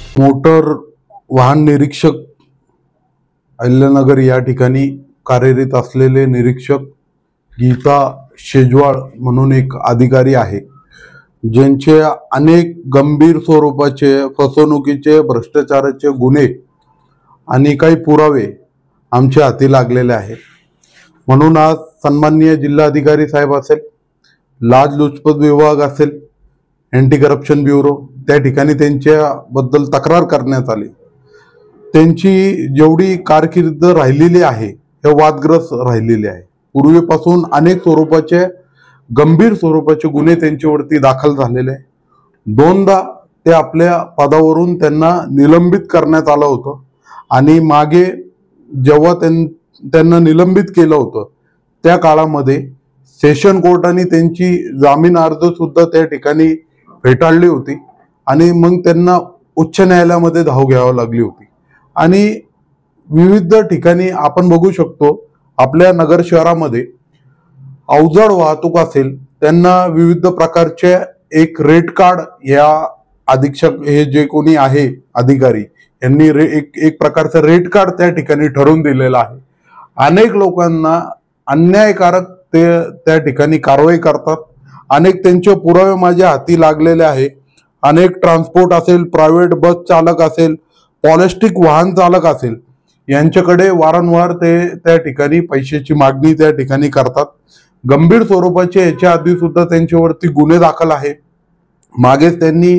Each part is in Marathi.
मोटर वाहन निरीक्षक अहिल्यानगर या ठिकाणी कार्यरत असलेले निरीक्षक गीता शेजवाळ म्हणून एक अधिकारी आहे, ज्यांचे अनेक गंभीर स्वरूपाचे फसवणुकीचे भ्रष्टाचाराचे गुन्हे आणि काही पुरावे आमच्या हाती लागलेले आहेत। म्हणून आज सन्माननीय जिल्हाधिकारी साहेब असेल, लाचलुचपत विभाग असेल, अँटी करप्शन ब्युरो त्या ठिकाणी त्यांच्याबद्दल तक्रार करण्यात आली। त्यांची जेवढी कारकीर्द राहिलेली आहे हे वादग्रस्त राहिलेली आहे। पूर्वीपासून अनेक स्वरूपाचे गंभीर स्वरूपाचे गुन्हे त्यांच्यावरती दाखल झालेले आहे। दोनदा ते आपल्या पदावरून त्यांना निलंबित करण्यात आलं होतं आणि मागे जेव्हा त्यांना निलंबित केलं होतं त्या काळामध्ये सेशन कोर्टाने त्यांची जामीन अर्ज सुद्धा त्या ठिकाणी फेटाळली होती आणि मग त्यांना उच्च न्यायालयामध्ये धाव घ्यावी लागली होती। आणि विविध ठिकाणी आपण बघू शकतो आपल्या नगर शहरामध्ये अवजड वाहतूक असेल त्यांना विविध प्रकारचे एक रेट कार्ड या अधीक्षक हे जे कोणी आहे अधिकारी यांनी एक प्रकारचं रेट कार्ड त्या ठिकाणी ठरवून दिलेलं आहे। अनेक लोकांना अन्यायकारक ते त्या ठिकाणी कारवाई करतात। अनेक त्यांचे पुरावे माझ्या हाती लागलेले आहे। अनेक ट्रान्सपोर्ट असेल, प्रायव्हेट बस चालक असेल, पॉलिस्टिक वाहन चालक असेल, यांच्याकडे वारंवार ते त्या ठिकाणी पैशाची मागणी त्या ठिकाणी करतात। गंभीर स्वरूपाचे याच्या आधी सुद्धा त्यांच्यावरती गुन्हे दाखल आहे। मागेच त्यांनी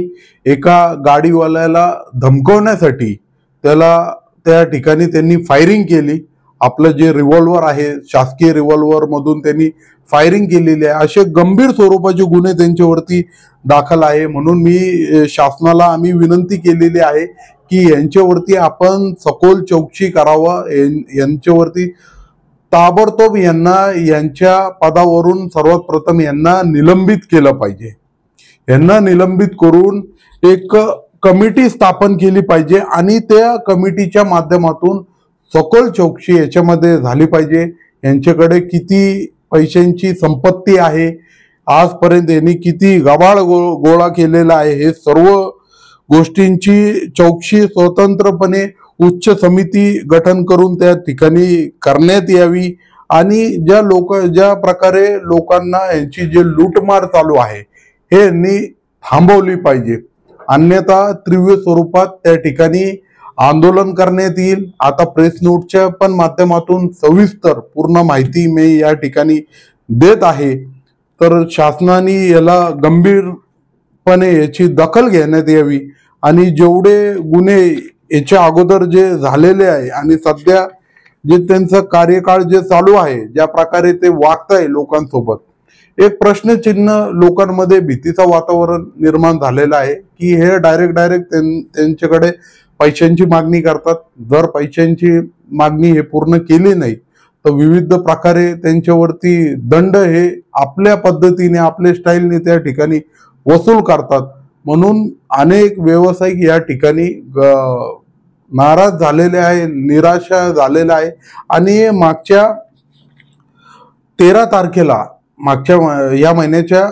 एका गाडीवाल्याला धमकवण्यासाठी त्याला त्या ठिकाणी त्यांनी फायरिंग केली। आपलं जे रिव्हॉल्वर आहे शासकीय रिव्हॉल्वर मधून त्यांनी फायरिंग केलेली आहे। असे गंभीर स्वरूपाचे गुन्हे त्यांच्यावरती दाखल आहे। म्हणून मी शासनाला आम्ही विनंती केलेली आहे की यांच्यावरती आपण सखोल चौकशी करावा, यांच्यावरती ताबडतोब यांच्या पदावरून सर्वात प्रथम यांना निलंबित केलं पाहिजे। यांना निलंबित करून एक कमिटी स्थापन केली पाहिजे आणि त्या कमिटीच्या माध्यमातून सखोल चौकशी याच्यामध्ये झाली पाहिजे। यांच्याकडे किती पैशांची संपत्ती आहे, आजपर्यंत यांनी किती गबाळ गोळा केलेला आहे, हे सर्व गोष्टींची चौकशी स्वतंत्रपणे उच्च समिती गठन करून त्या ठिकाणी करण्यात यावी। आणि ज्या प्रकारे लोकांना यांची जे लूटमार चालू आहे हे यांनी थांबवली पाहिजे, अन्यथा तीव्र स्वरूपात त्या ठिकाणी आंदोलन करण्यात येईल। आता प्रेस नोटच्या पण माध्यमातून सविस्तर पूर्ण माहिती मी या ठिकाणी देत आहे। तर शासनाने याला गंभीरपणे याची दखल घेण्यात यावी आणि जेवढे गुन्हे याच्या अगोदर जे झालेले आहे आणि सध्या जे त्यांचं कार्यकाळ जे चालू आहे, ज्या प्रकारे ते वागताय लोकांसोबत, एक प्रश्नचिन्ह लोकांमध्ये भीतीचं वातावरण निर्माण झालेलं आहे की हे डायरेक्ट त्यांच्याकडे पैशांची मागणी करतात। जर पैशांची मागणी हे पूर्ण केली नाही तर विविध प्रकारे त्यांच्यावरती दंड हे आपल्या पद्धतीने आपल्या स्टाईलने त्या ठिकाणी वसूल करतात। म्हणून अनेक व्यावसायिक या ठिकाणी नाराज झालेले आहे, निराशा झालेला आहे। आणि मागच्या 13 तारखेला या महिन्याच्या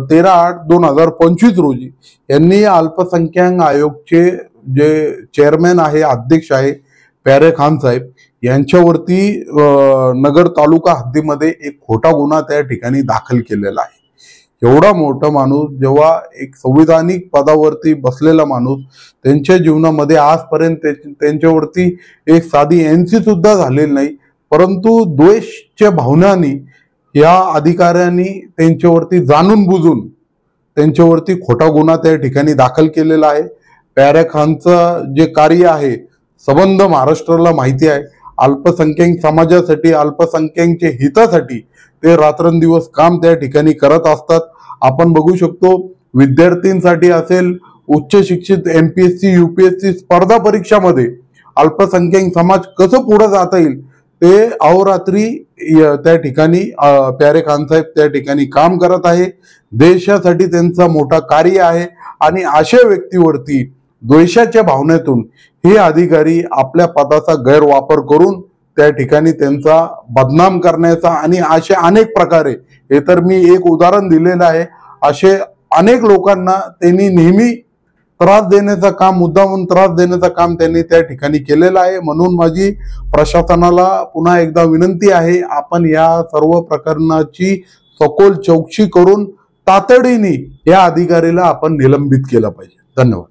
13/8/2025 रोजी यांनी अल्पसंख्याक आयोगचे जे चेअरमॅन आहे, अध्यक्ष आहे प्यारे खान साहेब, यांच्यावरती नगर तालुका हद्दीमध्ये एक खोटा गुन्हा त्या ठिकाणी दाखल केलेला आहे। एवढा मोठा माणूस, जेव्हा एक संविधानिक पदावरती बसलेला माणूस, त्यांच्या जीवनामध्ये आजपर्यंत त्यांच्यावरती एक साधी एनसी सुद्धा झालेली नाही, परंतु द्वेषच्या भावनांनी या अधिकाऱ्यांनी त्यांच्यावरती जाणून बुजून त्यांच्यावरती खोटा गुन्हा त्या ठिकाणी दाखल केलेला आहे। प्यारे खानचं जे कार्य आहे संबंध महाराष्ट्राला माहिती आहे। अल्पसंख्याक समाजासाठी, अल्पसंख्याकांच्या हितासाठी ते रात्रंदिवस काम त्या ठिकाणी करत असतात। आपण बघू शकतो विद्यार्थ्यांसाठी असेल, उच्च शिक्षित MPSC UPSC स्पर्धा परीक्षामध्ये अल्पसंख्याक समाज कसं पुढे जाता येईल ते अहोरात्री त्या ठिकाणी प्यारे खान साहेब त्या ठिकाणी काम करत आहे। देशासाठी त्यांचा मोठा कार्य आहे आणि अशा व्यक्तीवरती द्वेषाच्या भावनेतून हे अधिकारी आपल्या पदाचा गैरवापर करून त्या ठिकाणी त्यांचा बदनाम करण्याचा आणि अशा अनेक प्रकारे, हे तर मी एक उदाहरण दिलेलं आहे, असे अनेक लोकांना त्यांनी नेहमी त्रास देण्याचा काम, मुद्दामून त्रास देण्याचं काम त्यांनी त्या ठिकाणी केलेलं आहे. म्हणून माझी प्रशासनाला पुन्हा एकदा विनंती आहे, आपण या सर्व प्रकरणाची सखोल चौकशी करून तातडीने या अधिकारीला आपण निलंबित केलं पाहिजे. धन्यवाद.